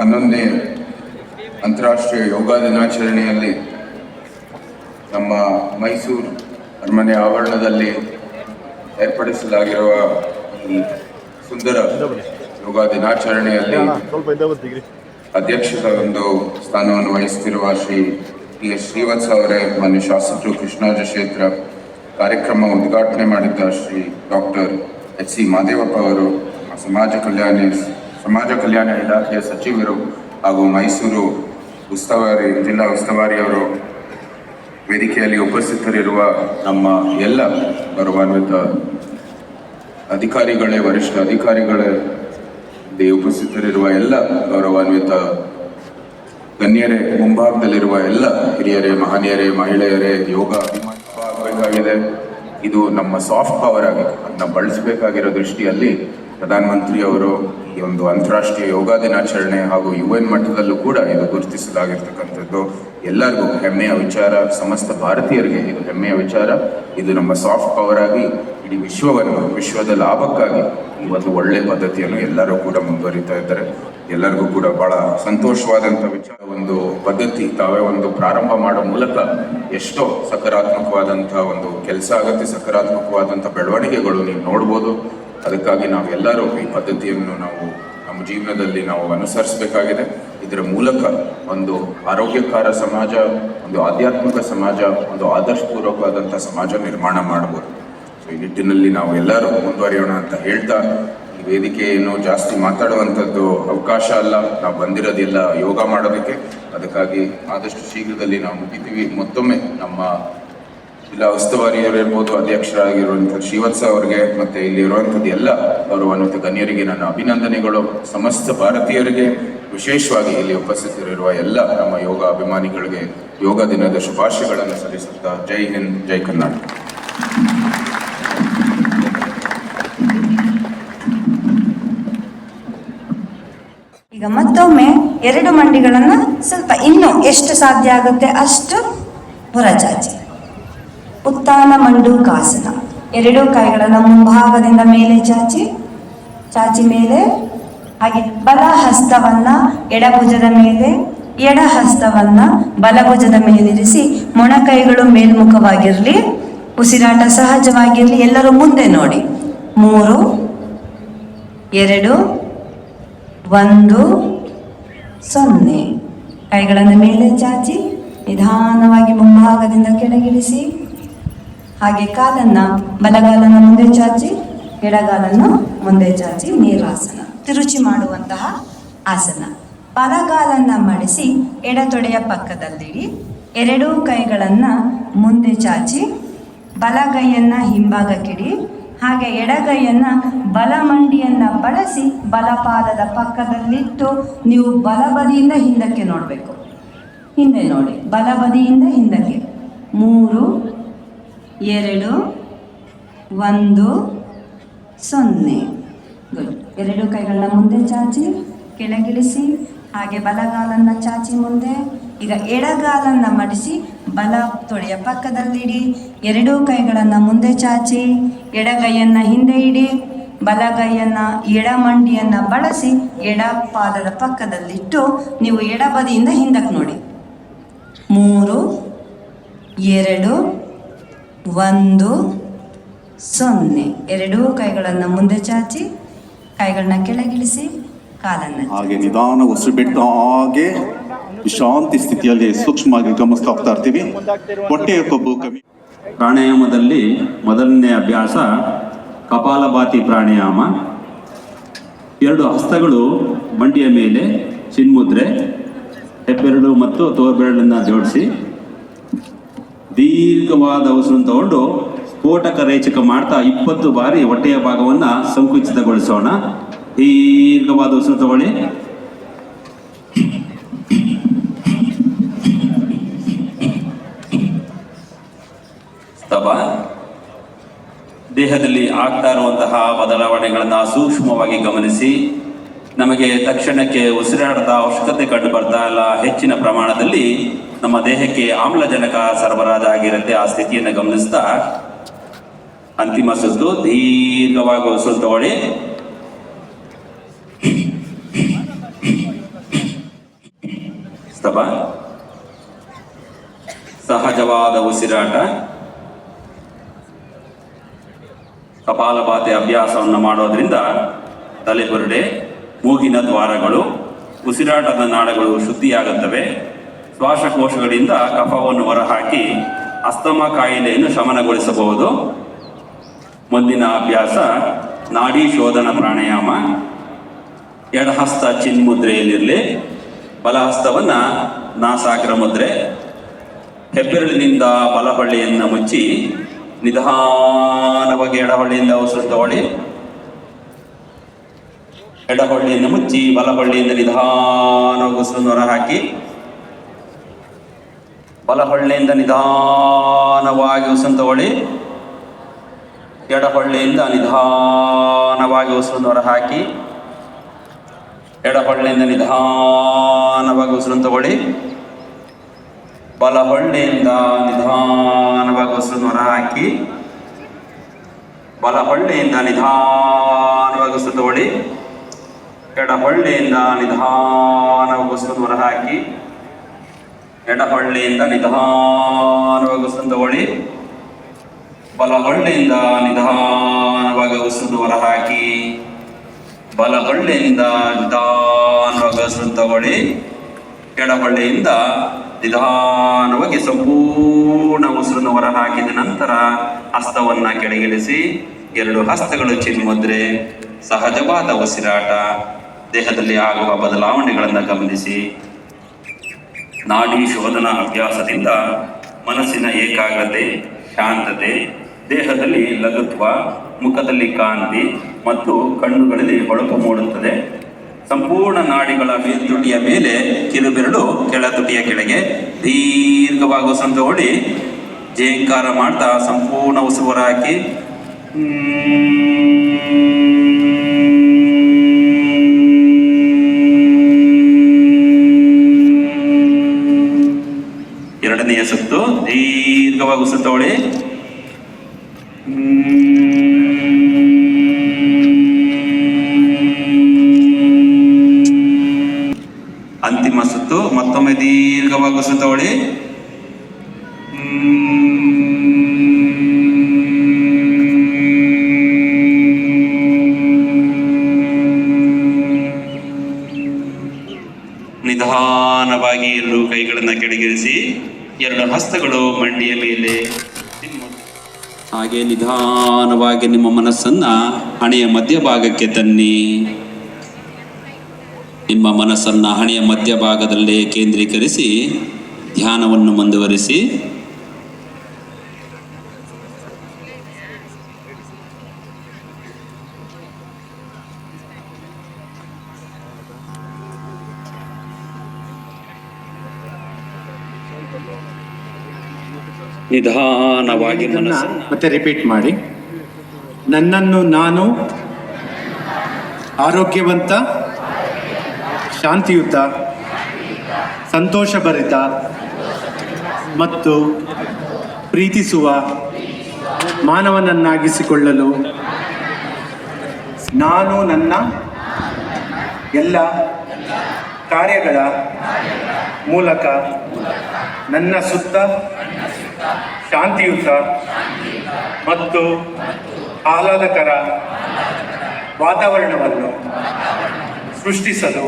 11ನೇ ಅಂತಾರಾಷ್ಟ್ರೀಯ ಯೋಗ ದಿನಾಚರಣೆಯಲ್ಲಿ ನಮ್ಮ ಮೈಸೂರು ಅರಮನೆ ಆವರಣದಲ್ಲಿ ಏರ್ಪಡಿಸಲಾಗಿರುವ ಈ ಸುಂದರ ಯೋಗ ದಿನಾಚರಣೆಯಲ್ಲಿ ಅಧ್ಯಕ್ಷದ ಒಂದು ಸ್ಥಾನವನ್ನು ವಹಿಸುತ್ತಿರುವ ಶ್ರೀ ಟಿ ಎಸ್ ಶ್ರೀವತ್ಸ ಅವರೇ, ಮಾನ್ಯ ಶಾಸಕರು ಕೃಷ್ಣರಾಜ ಕ್ಷೇತ್ರ, ಕಾರ್ಯಕ್ರಮ ಉದ್ಘಾಟನೆ ಮಾಡಿದ್ದ Shri doctor H C Madevappa ಅವರು, ಸಮಾಜ ಕಲ್ಯಾಣ ಇಲಾಖೆಯ ಸಚಿವರು ಹಾಗೂ ಮೈಸೂರು ಜಿಲ್ಲಾ ಉಸ್ತುವಾರಿಯವರು, ವೇದಿಕೆಯಲ್ಲಿ ಉಪಸ್ಥಿತರಿರುವ ನಮ್ಮ ಎಲ್ಲ ಗೌರವಾನ್ವಿತ ಅಧಿಕಾರಿಗಳೇ, ವರಿಷ್ಠ ಅಧಿಕಾರಿಗಳೇ, ಉಪಸ್ಥಿತರಿರುವ ಎಲ್ಲ ಗೌರವಾನ್ವಿತ ಗಣ್ಯರೇ, ಮುಂಭಾಗದಲ್ಲಿರುವ ಎಲ್ಲ ಹಿರಿಯರೇ, ಮಹನೀಯರೇ, ಮಹಿಳೆಯರೇ, ಯೋಗ ಅಭಿಮಾನವಾಗಬೇಕಾಗಿದೆ. ಇದು ನಮ್ಮ ಸಾಫ್ಟ್ ಪವರ್ ಆಗಿದೆ. ಅದನ್ನ ಬಳಸಬೇಕಾಗಿರೋ ದೃಷ್ಟಿಯಲ್ಲಿ ಪ್ರಧಾನಮಂತ್ರಿ ಅವರು ಈ ಒಂದು ಅಂತಾರಾಷ್ಟ್ರೀಯ ಯೋಗ ದಿನಾಚರಣೆ ಹಾಗೂ UN ಮಟ್ಟದಲ್ಲೂ ಕೂಡ ಇದು ಗುರುತಿಸಲಾಗಿರ್ತಕ್ಕಂಥದ್ದು ಎಲ್ಲರಿಗೂ ಹೆಮ್ಮೆಯ ವಿಚಾರ. ಸಮಸ್ತ ಭಾರತೀಯರಿಗೆ ಇದು ಹೆಮ್ಮೆಯ ವಿಚಾರ. ಇದು ನಮ್ಮ ಸಾಫ್ಟ್ ಪವರ್ ಆಗಿ ಇಡೀ ವಿಶ್ವದ ಲಾಭಕ್ಕಾಗಿ ಈ ಒಂದು ಒಳ್ಳೆ ಪದ್ಧತಿಯನ್ನು ಎಲ್ಲರೂ ಕೂಡ ಮುಂದುವರಿತಾ ಇದ್ದಾರೆ. ಎಲ್ಲರಿಗೂ ಕೂಡ ಬಹಳ ಸಂತೋಷವಾದಂಥ ವಿಚಾರ. ಒಂದು ಪದ್ಧತಿ ತಾವೇ ಒಂದು ಪ್ರಾರಂಭ ಮಾಡೋ ಮೂಲಕ ಎಷ್ಟೋ ಸಕಾರಾತ್ಮಕವಾದಂಥ ಒಂದು ಕೆಲಸ ಆಗುತ್ತೆ, ಸಕಾರಾತ್ಮಕವಾದಂಥ ಬೆಳವಣಿಗೆಗಳು ನೀವು ನೋಡ್ಬೋದು. ಅದಕ್ಕಾಗಿ ನಾವೆಲ್ಲರೂ ಈ ಪದ್ಧತಿಯನ್ನು ನಮ್ಮ ಜೀವನದಲ್ಲಿ ನಾವು ಅನುಸರಿಸಬೇಕಾಗಿದೆ. ಇದರ ಮೂಲಕ ಒಂದು ಆರೋಗ್ಯಕರ ಸಮಾಜ, ಒಂದು ಆಧ್ಯಾತ್ಮಿಕ ಸಮಾಜ, ಒಂದು ಆದರ್ಶಪೂರ್ವಕವಾದಂಥ ಸಮಾಜ ನಿರ್ಮಾಣ ಮಾಡಬಹುದು. ಸೊ ಈ ನಿಟ್ಟಿನಲ್ಲಿ ನಾವು ಎಲ್ಲರೂ ಮುಂದುವರಿಯೋಣ ಅಂತ ಹೇಳ್ತಾ, ಈ ವೇದಿಕೆಯನ್ನು ಜಾಸ್ತಿ ಮಾತಾಡುವಂಥದ್ದು ಅವಕಾಶ ಅಲ್ಲ. ನಾವು ಬಂದಿರೋದಿಲ್ಲ ಯೋಗ ಮಾಡೋದಕ್ಕೆ. ಅದಕ್ಕಾಗಿ ಆದಷ್ಟು ಶೀಘ್ರದಲ್ಲಿ ನಾವು ಮುಗಿತೀವಿ. ಮತ್ತೊಮ್ಮೆ ನಮ್ಮ ಜಿಲ್ಲಾ ಉಸ್ತುವಾರಿಯರಿರ್ಬೋದು, ಅಧ್ಯಕ್ಷರಾಗಿರುವಂಥ ಶ್ರೀವತ್ಸ ಅವರಿಗೆ, ಮತ್ತೆ ಇಲ್ಲಿ ಇರುವಂಥದ್ದು ಎಲ್ಲ ಗೌರವಾನ್ವಿತ ಗಣ್ಯರಿಗೆ ನನ್ನ ಅಭಿನಂದನೆಗಳು. ಸಮಸ್ತ ಭಾರತೀಯರಿಗೆ, ವಿಶೇಷವಾಗಿ ಇಲ್ಲಿ ಉಪಸ್ಥಿತರಿರುವ ಎಲ್ಲ ನಮ್ಮ ಯೋಗ ಅಭಿಮಾನಿಗಳಿಗೆ ಯೋಗ ದಿನದ ಶುಭಾಶಯಗಳನ್ನು ಸಲ್ಲಿಸುತ್ತಾ ಜೈ ಹಿಂದ್, ಜೈ ಕರ್ನಾಟಕ. ಈಗ ಮತ್ತೊಮ್ಮೆ 2 ಮಂಡಿಗಳನ್ನ ಸ್ವಲ್ಪ ಇನ್ನೂ ಎಷ್ಟು ಸಾಧ್ಯ ಆಗುತ್ತೆ ಅಷ್ಟು ಹೊರಚಾಚಿ. ಉತ್ಥಾನ ಮಂಡೂಕಾಸನ. 2 ಕೈಗಳನ್ನು ಮುಂಭಾಗದಿಂದ ಮೇಲೆ ಚಾಚಿ ಮೇಲೆ, ಹಾಗೆ ಬಲ ಹಸ್ತವನ್ನ ಎಡಭುಜದ ಮೇಲೆ, ಎಡ ಹಸ್ತವನ್ನ ಬಲಭುಜದ ಮೇಲಿರಿಸಿ ಮೊಣಕೈಗಳು ಮೇಲ್ಮುಖವಾಗಿರಲಿ. ಉಸಿರಾಟ ಸಹಜವಾಗಿರಲಿ. ಎಲ್ಲರೂ ಮುಂದೆ ನೋಡಿ. 3, 2, 1, 0. ಕೈಗಳನ್ನು ಮೇಲೆ ಚಾಚಿ ನಿಧಾನವಾಗಿ ಮುಂಭಾಗದಿಂದ ಕೆಳಗಿಳಿಸಿ. ಹಾಗೆ ಬಲಗಾಲನ್ನು ಮುಂದೆ ಚಾಚಿ, ಎಡಗಾಲನ್ನು ಮುಂದೆ ಚಾಚಿ ನೀರಾಸನ, ತಿರುಚಿ ಮಾಡುವಂತಹ ಆಸನ. ಬಲಗಾಲನ್ನ ಮಡಿಸಿ ಎಡತೊಡೆಯ ಪಕ್ಕದಲ್ಲಿಡಿ. 2 ಕೈಗಳನ್ನ ಮುಂದೆ ಚಾಚಿ, ಬಲಗೈಯನ್ನ ಹಿಂಭಾಗಕ್ಕಿಡಿ. ಹಾಗೆ ಎಡಗೈಯನ್ನ ಬಲಮಂಡಿಯನ್ನ ಬಳಸಿ ಬಲಪಾದದ ಪಕ್ಕದಲ್ಲಿಟ್ಟು ನೀವು ಬಲಬದಿಯಿಂದ ಹಿಂದಕ್ಕೆ ನೋಡಬೇಕು. ಹಿಂದೆ ನೋಡಿ, ಬಲಬದಿಯಿಂದ ಹಿಂದಕ್ಕೆ. 3, 2, 1, 0. ಗುಡ್. 2 ಕೈಗಳನ್ನ ಮುಂದೆ ಚಾಚಿ ಕೆಳಗಿಳಿಸಿ. ಹಾಗೆ ಬಲಗಾಲನ್ನ ಚಾಚಿ ಮುಂದೆ. ಈಗ ಎಡಗಾಲನ್ನ ಮಡಿಸಿ ಬಲ ತೊಡೆಯ ಪಕ್ಕದಲ್ಲಿಡಿ. 2 ಕೈಗಳನ್ನ ಮುಂದೆ ಚಾಚಿ, ಎಡಗೈಯನ್ನ ಹಿಂದೆ ಇಡಿ. ಬಲಗೈಯನ್ನ ಎಡಮಂಡಿಯನ್ನ ಬಳಸಿ ಎಡ ಪಾದದ ಪಕ್ಕದಲ್ಲಿಟ್ಟು ನೀವು ಎಡಬದಿಯಿಂದ ಹಿಂದಕ್ಕೆ ನೋಡಿ. 3, 2, 1, 0. 2 ಕೈಗಳನ್ನು ಮುಂದೆ ಚಾಚಿ, ಕೈಗಳನ್ನ ಕೆಳಗಿಳಿಸಿ, ಕಾಲನ್ನು ಹಾಗೆ ನಿಧಾನ ಉಸಿರು ಬಿಟ್ಟು ಹಾಗೆ ಶಾಂತಿ ಸ್ಥಿತಿಯಲ್ಲಿ ಸೂಕ್ಷ್ಮವಾಗಿ ಗಮನಿಸ್ತಾ ಹೋಗ್ತಾ ಇರ್ತೀವಿ. ಹೊಟ್ಟೆಯ ಕೊಬ್ಬು ಕಮ್ಮಿ. ಪ್ರಾಣಾಯಾಮದಲ್ಲಿ ಮೊದಲನೇ ಅಭ್ಯಾಸ ಕಪಾಲಭಾತಿ ಪ್ರಾಣಾಯಾಮ. 2 ಹಸ್ತಗಳು ಮಂಡಿಯ ಮೇಲೆ, ಚಿನ್ಮುದ್ರೆ, ಹೆಬ್ಬೆರಳು ಮತ್ತು ತೋರ್ಬೆರಳನ್ನು ಜೋಡಿಸಿ ದೀರ್ಘವಾದ ಉಸಿರನ್ನು ತಗೊಂಡು ಸ್ಫೋಟಕ ರೇಚಕ ಮಾಡ್ತಾ 20 ಬಾರಿ ಹೊಟ್ಟೆಯ ಭಾಗವನ್ನು ಸಂಕುಚಿತಗೊಳಿಸೋಣ. ದೀರ್ಘವಾದ ಉಸಿರು ತಗೊಳ್ಳಿ. ದೇಹದಲ್ಲಿ ಆಗ್ತಾ ಇರುವಂತಹ ಬದಲಾವಣೆಗಳನ್ನು ಸೂಕ್ಷ್ಮವಾಗಿ ಗಮನಿಸಿ. ನಮಗೆ ತಕ್ಷಣಕ್ಕೆ ಉಸಿರಾಟದ ಅವಶ್ಯಕತೆ ಕಂಡು ಬರ್ತಾ ಇಲ್ಲ. ಹೆಚ್ಚಿನ ಪ್ರಮಾಣದಲ್ಲಿ ನಮ್ಮ ದೇಹಕ್ಕೆ ಆಮ್ಲಜನಕ ಸರಬರಾಜಾಗಿರುತ್ತೆ. ಆ ಸ್ಥಿತಿಯನ್ನು ಗಮನಿಸ್ತಾ ಅಂತಿಮ ಸುತ್ತು ದೀರ್ಘವಾಗಿ ಉಸಿರು ತಗೊಳ್ಳಿ. ಸ್ತಬ, ಸಹಜವಾದ ಉಸಿರಾಟ, ಕಪಾಲಭಾತಿ ಅಭ್ಯಾಸವನ್ನು ಮಾಡೋದ್ರಿಂದ ತಲೆಬುರುಡೆ, ಮೂಗಿನ ದ್ವಾರಗಳು, ಉಸಿರಾಟದ ನಾಳಗಳು ಶುದ್ಧಿಯಾಗುತ್ತವೆ. ಶ್ವಾಸಕೋಶಗಳಿಂದ ಕಫವನ್ನು ಹೊರಹಾಕಿ ಅಸ್ತಮಾ ಕಾಯಿಲೆಯನ್ನು ಶಮನಗೊಳಿಸಬಹುದು. ಮುಂದಿನ ಅಭ್ಯಾಸ ನಾಡಿ ಶೋಧನ ಪ್ರಾಣಾಯಾಮ. ಎಡಹಸ್ತ ಚಿನ್ಮುದ್ರೆಯಲ್ಲಿರಲಿ, ಬಲಹಸ್ತವನ್ನು ನಾಸಾಗ್ರ ಮುದ್ರೆ. ಹೆಬ್ಬೆರಳಿನಿಂದ ಬಲಹೊಳ್ಳೆಯನ್ನು ಮುಚ್ಚಿ ನಿಧಾನವಾಗಿ ಎಡಹೊಳ್ಳೆಯಿಂದ ಉಸಿರು ತಗೊಳ್ಳಿ. ಎಡಹೊಳ್ಳೆಯನ್ನು ಮುಚ್ಚಿ ಬಲಹೊಳ್ಳೆಯಿಂದ ನಿಧಾನವಾಗಿ ಉಸಿರನ್ನು ಹೊರಹಾಕಿ. ಬಲಹೊಳ್ಳೆಯಿಂದ ನಿಧಾನವಾಗಿ ಉಸಿರನ್ನು ತಗೊಳ್ಳಿ. ಎಡಹೊಳ್ಳೆಯಿಂದ ನಿಧಾನವಾಗಿ ಉಸಿರನ್ನು ಹೊರಹಾಕಿ. ಎಡಹೊಳ್ಳೆಯಿಂದ ನಿಧಾನವಾಗಿ ಉಸಿರನ್ನು ತಗೊಳ್ಳಿ. ಬಲಹೊಳ್ಳೆಯಿಂದ ನಿಧಾನವಾಗಿ ಉಸಿರನ್ನು ಹೊರಹಾಕಿ. ಬಲಹೊಳ್ಳೆಯಿಂದ ನಿಧಾನವಾಗಿ ಉಸಿರು ತಗೊಳ್ಳಿ. ಎಡಹೊಳ್ಳೆಯಿಂದ ನಿಧಾನವಾಗಿ ಉಸಿರನ್ನು ಹೊರಹಾಕಿ. ಎಡಹೊಳ್ಳೆಯಿಂದ ನಿಧಾನವಾಗಿ ಉಸಿರನ್ನು ತಗೊಳ್ಳಿ. ಬಲಹೊಳ್ಳೆಯಿಂದ ನಿಧಾನವಾಗಿ ಉಸಿರನ್ನು ಹೊರಹಾಕಿ. ಬಲಹೊಳ್ಳೆಯಿಂದ ನಿಧಾನವಾಗಿ ಉಸಿರನ್ನು ತಗೊಳ್ಳಿ. ಎಡಹೊಳ್ಳೆಯಿಂದ ನಿಧಾನವಾಗಿ ಸಂಪೂರ್ಣ ಉಸಿರನ್ನು ಹೊರಹಾಕಿದ ನಂತರ ಹಸ್ತವನ್ನು ಕೆಳಗಿಳಿಸಿ. ಎರಡು ಹಸ್ತಗಳು ಚಿನ್ಮುದ್ರೆ. ಸಹಜವಾದ ಉಸಿರಾಟ, ದೇಹದಲ್ಲಿ ಆಗುವ ಬದಲಾವಣೆಗಳನ್ನು ಗಮನಿಸಿ. ನಾಡಿ ಶೋಧನಾ ಅಭ್ಯಾಸದಿಂದ ಮನಸ್ಸಿನ ಏಕಾಗ್ರತೆ, ಶಾಂತತೆ, ದೇಹದಲ್ಲಿ ಲಘುತ್ವ, ಮುಖದಲ್ಲಿ ಕಾಂತಿ ಮತ್ತು ಕಣ್ಣುಗಳಲ್ಲಿ ಹೊಳಪು ಮೂಡುತ್ತದೆ. ಸಂಪೂರ್ಣ ನಾಡಿಗಳ ಮೇಲ್ತುಟಿಯ ಮೇಲೆ ಕಿರುಬೆರಳು ಕೆಳತುಟಿಯ ಕೆಳಗೆ ದೀರ್ಘವಾಗಿ ಉಸಿರನ್ನು ತಗೊಳ್ಳಿ. ಜೇಂಕಾರ ಮಾಡ್ತಾ ಸಂಪೂರ್ಣ ಉಸಿರು ಹೊರಹಾಕಿ. ಎರಡನೆಯ ಸುತ್ತು ದೀರ್ಘವಾಗಿ ಉಸಿರು ತಗೊಳ್ಳಿ. ಅಂತಿಮ ಸುತ್ತು ಮತ್ತೊಮ್ಮೆ ದೀರ್ಘವಾಗಿ ಉಸಿರು ತಗೊಳ್ಳಿ. ನಿಧಾನವಾಗಿ ಎರಡು ಕೈಗಳನ್ನು ಕೆಳಗಿಳಿಸಿ. ಎರಡು ಹಸ್ತಗಳು ಮಂಡಿಯ ಮೇಲೆ. ಹಾಗೆ ನಿಧಾನವಾಗಿ ನಿಮ್ಮ ಮನಸ್ಸನ್ನ ಹಣೆಯ ಮಧ್ಯಭಾಗಕ್ಕೆ ತನ್ನಿ. ನಿಮ್ಮ ಮನಸ್ಸನ್ನು ಹಣೆಯ ಮಧ್ಯಭಾಗದಲ್ಲೇ ಕೇಂದ್ರೀಕರಿಸಿ ಧ್ಯಾನವನ್ನು ಮುಂದುವರಿಸಿ. ನಿಧಾನವಾಗಿ ಮನಸ್ಸನ್ನು ಮತ್ತೆ ರಿಪೀಟ್ ಮಾಡಿ. ನನ್ನನ್ನು ನಾನು ಆರೋಗ್ಯವಂತ, ಶಾಂತಿಯುತ, ಸಂತೋಷಭರಿತ ಮತ್ತು ಪ್ರೀತಿಸುವ ಮಾನವನನ್ನಾಗಿಸಿಕೊಳ್ಳಲು ನಾನು ನನ್ನ ಎಲ್ಲ ಕಾರ್ಯಗಳ ಮೂಲಕ ನನ್ನ ಸುತ್ತ ಶಾಂತಿಯುತ ಮತ್ತು ಆಹ್ಲಾದಕರ ವಾತಾವರಣವನ್ನು ಸೃಷ್ಟಿಸಲು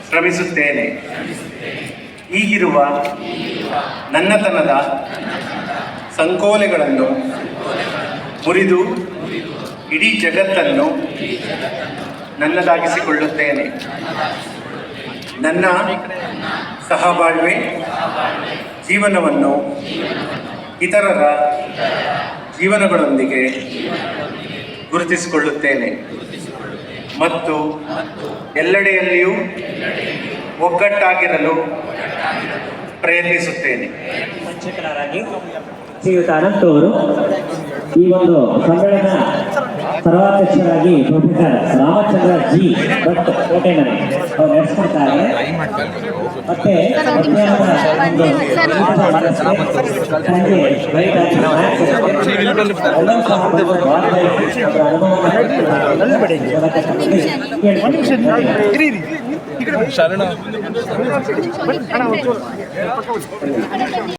ಶ್ರಮಿಸುತ್ತೇನೆ. ಈಗಿರುವ ನನ್ನತನದ ಸಂಕೋಲೆಗಳನ್ನು ಮುರಿದು ಇಡೀ ಜಗತ್ತನ್ನು ನನ್ನದಾಗಿಸಿಕೊಳ್ಳುತ್ತೇನೆ. ನನ್ನ ಸಹಬಾಳ್ವೆ ಜೀವನವನ್ನು ಇತರರ ಜೀವನಗಳೊಂದಿಗೆ ಗುರುತಿಸಿಕೊಳ್ಳುತ್ತೇನೆ ಮತ್ತು ಎಲ್ಲೆಡೆಯಲ್ಲಿಯೂ ಒಗ್ಗಟ್ಟಾಗಿರಲು ಪ್ರಯತ್ನಿಸುತ್ತೇನೆ. ಶಿಕ್ಷಕರಾಗಿ ಶ್ರೀಯುತ ಅನಂತ್ ಅವರು ಈ ಒಂದು ಸಮ್ಮೇಳನ ಸರ್ವಾಧ್ಯಕ್ಷರಾಗಿ ಪ್ರೊಫೆಸರ್ ರಾಮಚಂದ್ರ ಜಿ ಭಟ್ ಕೋಟೆಮನೆ ಅವರು ನಡೆಸ್ಕೊಡ್ತಾರೆ. ಮತ್ತೆ ಶರಣ